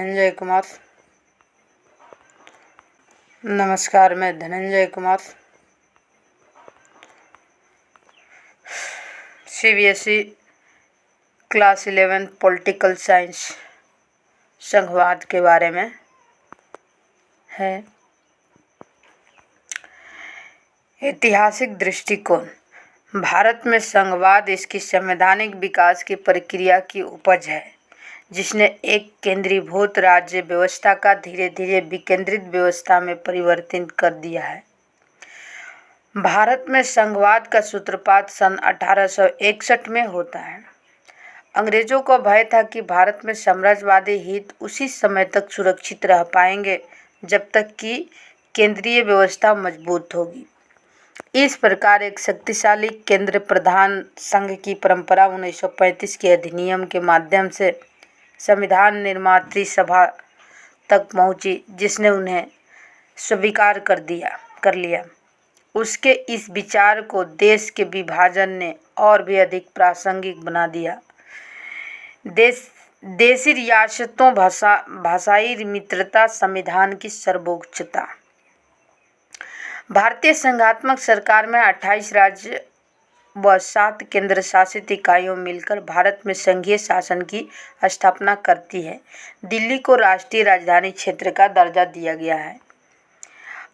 धनंजय कुमार। नमस्कार, मैं Dhananjay Kumar, CBSE class 11 political science संघवाद के बारे में है। ऐतिहासिक दृष्टिकोण। भारत में संघवाद इसकी संवैधानिक विकास की प्रक्रिया की उपज है, जिसने एक केंद्रीभूत राज्य व्यवस्था का धीरे धीरे विकेंद्रित व्यवस्था में परिवर्तित कर दिया है। भारत में संघवाद का सूत्रपात सन 1861 में होता है। अंग्रेजों को भय था कि भारत में साम्राज्यवादी हित उसी समय तक सुरक्षित रह पाएंगे जब तक कि केंद्रीय व्यवस्था मजबूत होगी। इस प्रकार एक शक्तिशाली केंद्र प्रधान संघ की परंपरा 1935 के अधिनियम के माध्यम से संविधान निर्मात्री सभा तक पहुंची, जिसने उन्हें स्वीकार कर लिया। उसके इस विचार को देश के विभाजन ने और भी अधिक प्रासंगिक बना दिया। देशी रियासतों, भाषाई मित्रता, संविधान की सर्वोच्चता। भारतीय संघात्मक सरकार में 28 राज्य व 7 केंद्र शासित इकाइयों मिलकर भारत में संघीय शासन की स्थापना करती है। दिल्ली को राष्ट्रीय राजधानी क्षेत्र का दर्जा दिया गया है।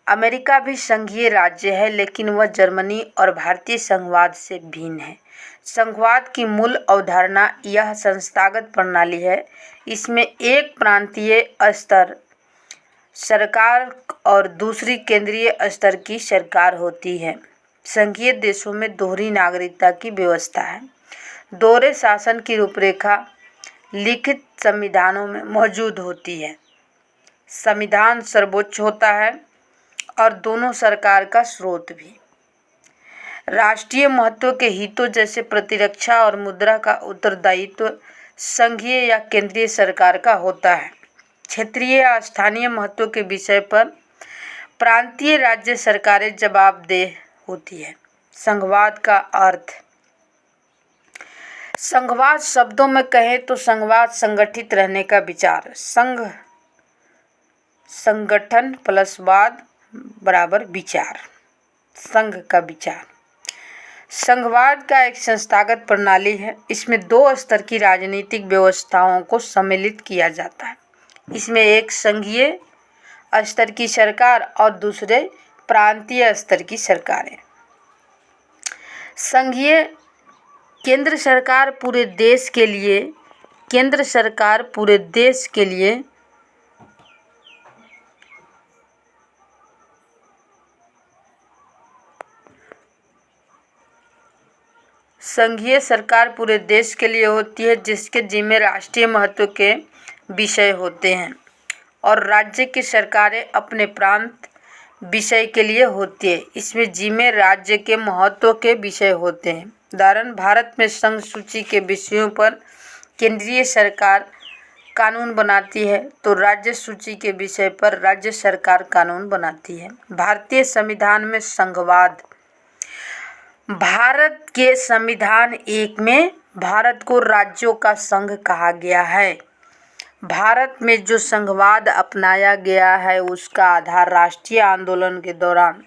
अमेरिका भी संघीय राज्य है, लेकिन वह जर्मनी और भारतीय संघवाद से भिन्न है। संघवाद की मूल अवधारणा यह संस्थागत प्रणाली है। इसमें एक प्रांतीय स्तर सरकार और दूसरी केंद्रीय स्तर की सरकार होती है। संघीय देशों में दोहरी नागरिकता की व्यवस्था है। दोहरे शासन की रूपरेखा लिखित संविधानों में मौजूद होती है। संविधान सर्वोच्च होता है और दोनों सरकार का स्रोत भी। राष्ट्रीय महत्व के हितों जैसे प्रतिरक्षा और मुद्रा का उत्तरदायित्व संघीय या केंद्रीय सरकार का होता है। क्षेत्रीय या स्थानीय महत्व के विषय पर प्रांतीय राज्य सरकारें जवाबदेह होती है। संघवाद का अर्थ। संघवाद शब्दों में कहें तो संघवाद संगठित रहने का विचार। संघ संगठन प्लस वाद बराबर विचार। संघ का विचार। संघवाद का एक संस्थागत प्रणाली है। इसमें 2 स्तर की राजनीतिक व्यवस्थाओं को सम्मिलित किया जाता है। इसमें एक संघीय स्तर की सरकार और दूसरे प्रांतीय स्तर की सरकारें। संघीय केंद्र सरकार पूरे देश के लिए संघीय सरकार पूरे देश के लिए होती है, जिसके जिम्मे राष्ट्रीय महत्व के विषय होते हैं, और राज्य की सरकारें अपने प्रांत विषय के लिए होती है। इसमें जिम्मे राज्य के महत्व के विषय होते हैं। उदाहरण, भारत में संघ सूची के विषयों पर केंद्रीय सरकार कानून बनाती है, तो राज्य सूची के विषय पर राज्य सरकार कानून बनाती है। भारतीय संविधान में संघवाद। भारत के संविधान 1 में भारत को राज्यों का संघ कहा गया है। भारत में जो संघवाद अपनाया गया है उसका आधार राष्ट्रीय आंदोलन के दौरान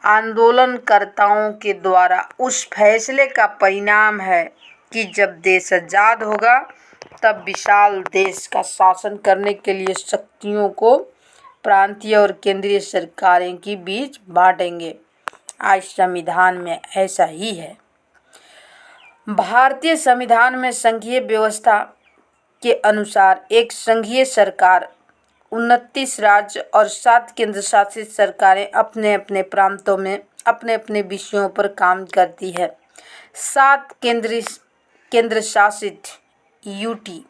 आंदोलनकर्ताओं के द्वारा उस फैसले का परिणाम है कि जब देश आज़ाद होगा तब विशाल देश का शासन करने के लिए शक्तियों को प्रांतीय और केंद्रीय सरकारें के बीच बांटेंगे। आज संविधान में ऐसा ही है। भारतीय संविधान में संघीय व्यवस्था के अनुसार एक संघीय सरकार, 29 राज्य और 7 केंद्र शासित सरकारें अपने अपने प्रांतों में अपने अपने विषयों पर काम करती है। 7 केंद्र शासित यूटी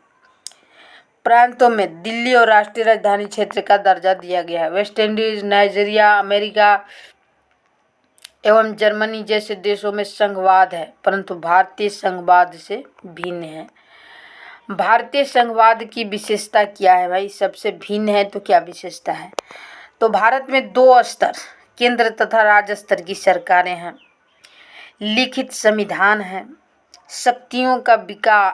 प्रांतों में दिल्ली और राष्ट्रीय राजधानी क्षेत्र का दर्जा दिया गया है। वेस्ट इंडीज, नाइजीरिया, अमेरिका एवं जर्मनी जैसे देशों में संघवाद है, परंतु भारतीय संघवाद से भिन्न है। भारतीय संघवाद की विशेषता क्या है भाई? सबसे भिन्न है तो क्या विशेषता है? तो भारत में 2 स्तर, केंद्र तथा राज्य स्तर की सरकारें हैं। लिखित संविधान है। शक्तियों का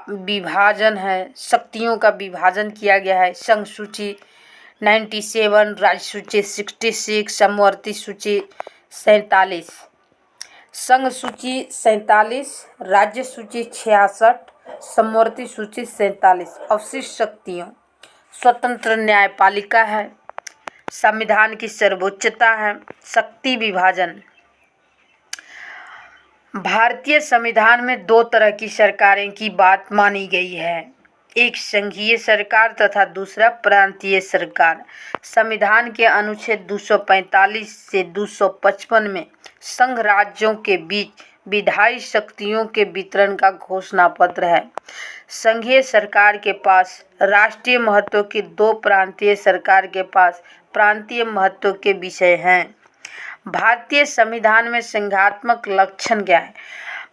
विभाजन है, शक्तियों का विभाजन किया गया है। संघ सूची 97, राज्य सूची 66, समवर्ती सूची 47। संघ सूची 47, राज्य सूची 66, समवर्ती सूची 47। अवशिष्ट शक्तियों: स्वतंत्र न्यायपालिका है, संविधान की सर्वोच्चता है, शक्ति विभाजन। भारतीय संविधान में दो तरह की सरकारें की बात मानी गई है, एक संघीय सरकार तथा दूसरा प्रांतीय सरकार। संविधान के अनुच्छेद 245 से 255 में संघ राज्यों के बीच विधायी शक्तियों के वितरण का घोषणा पत्र है। संघीय सरकार के पास राष्ट्रीय महत्व के दो, प्रांतीय सरकार के पास प्रांतीय महत्व के विषय हैं। भारतीय संविधान में संघात्मक लक्षण क्या है?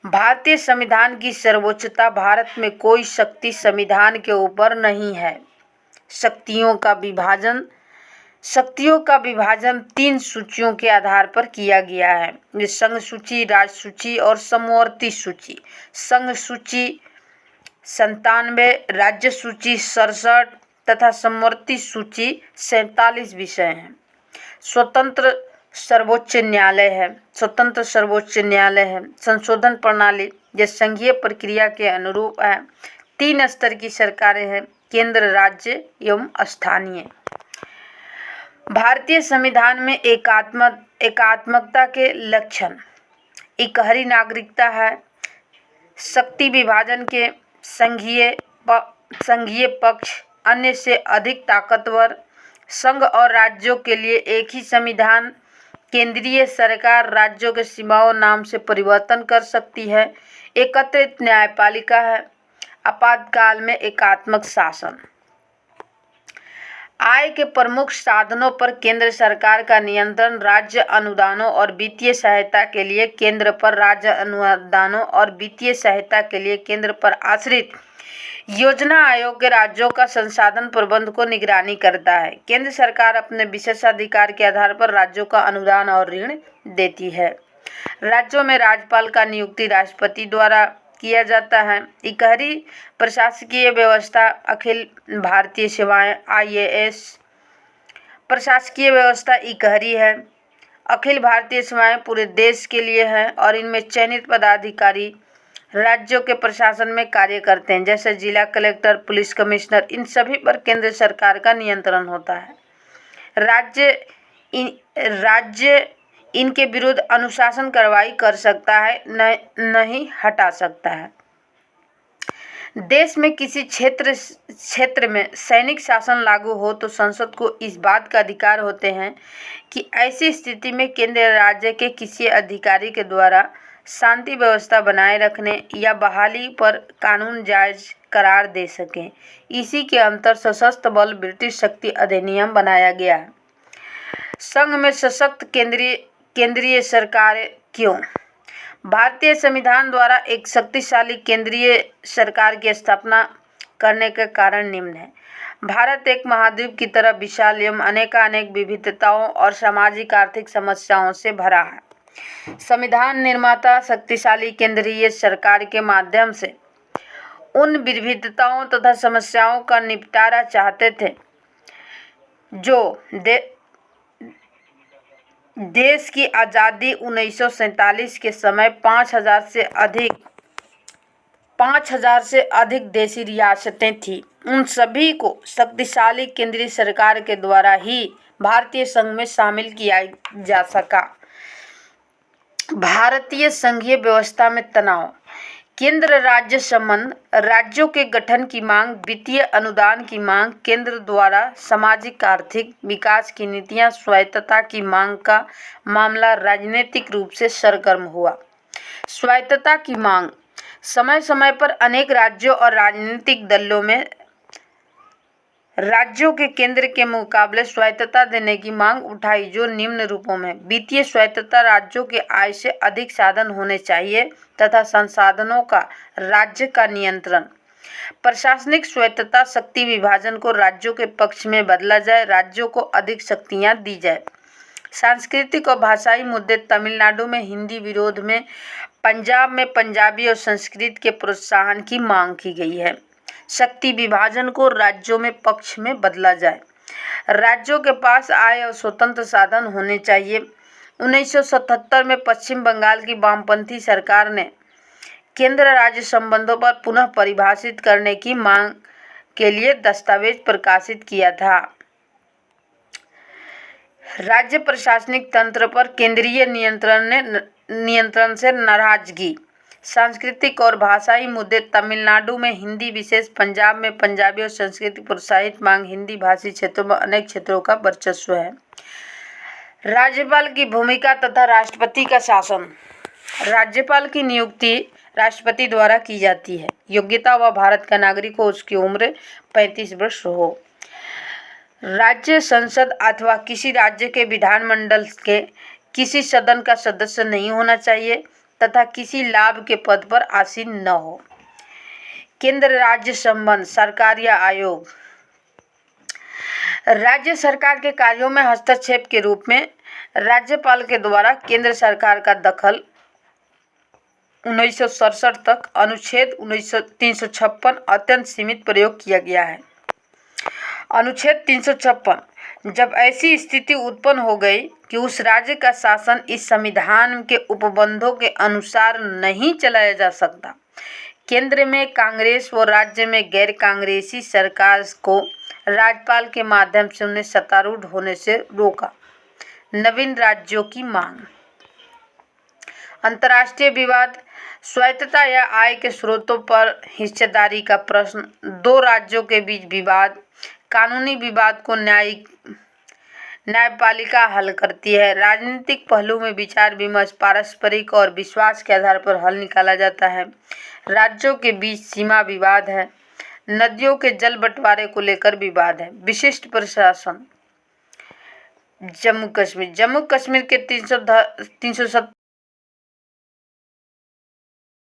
भारतीय संविधान की सर्वोच्चता: भारत में कोई शक्ति संविधान के ऊपर नहीं है। शक्तियों का विभाजन: शक्तियों का विभाजन 3 सूचियों के आधार पर किया गया है, संघ सूची, राज्य सूची और समवर्ती सूची। संघ सूची 97, राज्य सूची 67 तथा समवर्ती सूची 47 विषय हैं। स्वतंत्र सर्वोच्च न्यायालय है, स्वतंत्र सर्वोच्च न्यायालय है। संशोधन प्रणाली: यह संघीय प्रक्रिया के अनुरूप है। 3 स्तर की सरकारें हैं, केंद्र, राज्य एवं स्थानीय। भारतीय संविधान में एकात्मकता के लक्षण: इकहरी नागरिकता है, शक्ति विभाजन के संघीय पक्ष अन्य से अधिक ताकतवर, संघ और राज्यों के लिए एक ही संविधान, केंद्रीय सरकार राज्यों के सीमाओं नाम से परिवर्तन कर सकती है, एकत्रित न्यायपालिका है, आपातकाल में एकात्मक शासन। आय के प्रमुख साधनों पर केंद्र सरकार का नियंत्रण, राज्य अनुदानों और वित्तीय सहायता के लिए केंद्र पर, राज्य अनुदानों और वित्तीय सहायता के लिए केंद्र पर आश्रित योजना आयोग के राज्यों का संसाधन प्रबंध को निगरानी करता है। केंद्र सरकार अपने विशेषाधिकार के आधार पर राज्यों का अनुदान और ऋण देती है। राज्यों में राज्यपाल का नियुक्ति राष्ट्रपति द्वारा किया जाता है। इकहरी प्रशासकीय व्यवस्था: अखिल भारतीय सेवाएं IAS प्रशासकीय व्यवस्था इकहरी है। अखिल भारतीय सेवाएं पूरे देश के लिए है और इनमें चयनित पदाधिकारी राज्यों के प्रशासन में कार्य करते हैं, जैसे जिला कलेक्टर, पुलिस कमिश्नर। इन सभी पर केंद्र सरकार का नियंत्रण होता है। राज्य इनके विरुद्ध अनुशासन कार्रवाई कर सकता है, नहीं हटा सकता है। देश में किसी क्षेत्र में सैनिक शासन लागू हो तो संसद को इस बात का अधिकार होते हैं कि ऐसी स्थिति में केंद्र या राज्य के किसी अधिकारी के द्वारा शांति व्यवस्था बनाए रखने या बहाली पर कानून जायज करार दे सकें। इसी के अंतर सशस्त्र बल ब्रिटिश शक्ति अधिनियम बनाया गया है। संघ में सशक्त केंद्रीय सरकार क्यों? भारतीय संविधान द्वारा एक शक्तिशाली केंद्रीय सरकार की स्थापना करने के कारण निम्न है। भारत एक महाद्वीप की तरह विशाल एवं अनेकानेक विविधताओं और सामाजिक आर्थिक समस्याओं से भरा है। संविधान निर्माता शक्तिशाली केंद्रीय सरकार के माध्यम से उन विविधताओं तथा समस्याओं का निपटारा चाहते थे जो देश की आज़ादी 1947 के समय 5000 से अधिक देशी रियासतें थीं। उन सभी को शक्तिशाली केंद्रीय सरकार के द्वारा ही भारतीय संघ में शामिल किया जा सका। भारतीय संघीय व्यवस्था में तनाव: केंद्र राज्य संबंध, राज्यों के गठन की मांग, वित्तीय अनुदान की मांग, केंद्र द्वारा सामाजिक आर्थिक विकास की नीतियां, स्वायत्तता की मांग का मामला राजनीतिक रूप से सरगर्म हुआ। स्वायत्तता की मांग: समय समय पर अनेक राज्यों और राजनीतिक दलों में राज्यों के केंद्र के मुकाबले स्वायत्तता देने की मांग उठाई, जो निम्न रूपों में: वित्तीय स्वायत्तता, राज्यों के आय से अधिक साधन होने चाहिए तथा संसाधनों का राज्य का नियंत्रण। प्रशासनिक स्वायत्तता, शक्ति विभाजन को राज्यों के पक्ष में बदला जाए, राज्यों को अधिक शक्तियां दी जाए। सांस्कृतिक और भाषाई मुद्दे: तमिलनाडु में हिंदी विरोध में पंजाब में पंजाबी और संस्कृत के प्रोत्साहन की मांग की गई है। शक्ति विभाजन को राज्यों में पक्ष में बदला जाए। राज्यों के पास आय और स्वतंत्र साधन होने चाहिए। 1977 में पश्चिम बंगाल की वामपंथी सरकार ने केंद्र राज्य संबंधों पर पुनः परिभाषित करने की मांग के लिए दस्तावेज प्रकाशित किया था। राज्य प्रशासनिक तंत्र पर केंद्रीय नियंत्रण से नाराजगी। सांस्कृतिक और भाषाई मुद्दे। तमिलनाडु में हिंदी विशेष, पंजाब में पंजाबी और संस्कृत प्रोत्साहित मांग। हिंदी भाषी क्षेत्रों में अनेक क्षेत्रों का वर्चस्व है। राज्यपाल की भूमिका तथा राष्ट्रपति का शासन। राज्यपाल की नियुक्ति राष्ट्रपति द्वारा की जाती है। योग्यता व भारत का नागरिक हो, उसकी उम्र 35 वर्ष हो। राज्य संसद अथवा किसी राज्य के विधानमंडल के किसी सदन का सदस्य नहीं होना चाहिए तथा किसी लाभ के पद पर आसीन न हो। केंद्र राज्य संबंध। सरकार या आयोग। राज्य सरकार के कार्यों में हस्तक्षेप के रूप में राज्यपाल के द्वारा केंद्र सरकार का दखल 1967 तक अनुच्छेद 356 अत्यंत सीमित प्रयोग किया गया है। अनुच्छेद 356, जब ऐसी स्थिति उत्पन्न हो गई कि उस राज्य का शासन इस संविधान के उपबंधों के अनुसार नहीं चलाया जा सकता, केंद्र में कांग्रेस व राज्य में गैर कांग्रेसी सरकार को राज्यपाल के माध्यम से उन्हें सत्तारूढ़ होने से रोका। नवीन राज्यों की मांग। अंतर्राष्ट्रीय विवाद। स्वायत्तता या आय के स्रोतों पर हिस्सेदारी का प्रश्न। दो राज्यों के बीच विवाद। कानूनी विवाद को न्यायपालिका हल करती है। राजनीतिक पहलू में विचार विमर्श पारस्परिक और विश्वास के आधार पर हल निकाला जाता है। राज्यों के बीच सीमा विवाद है। नदियों के जल बंटवारे को लेकर विवाद है। विशिष्ट प्रशासन। जम्मू कश्मीर के 370